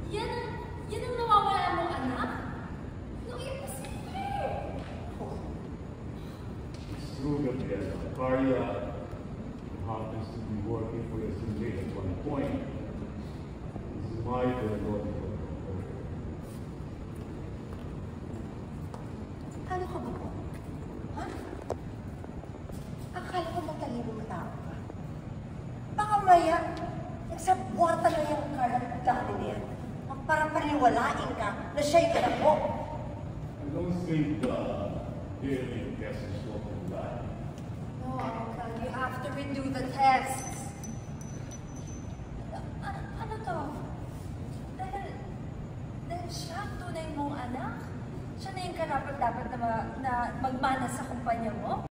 Yan ang nawawala mong anak? No, imposible! It's true that yes, Arya happens to be working for the Assembly at one point. This is my territory. Ano ka ba po? Ha? Akala ko matalinong tao ka. Baka maya, sa buwata na yung karagdani niya. Para paniwalain ka na siya'y anak mo. I don't think hearing tests is so bad. No, Uncle, you have to redo the tests. Ano to? Dahil siya ang tunay mong anak? Siya na yung karapat-dapat na magmana sa kumpanya mo?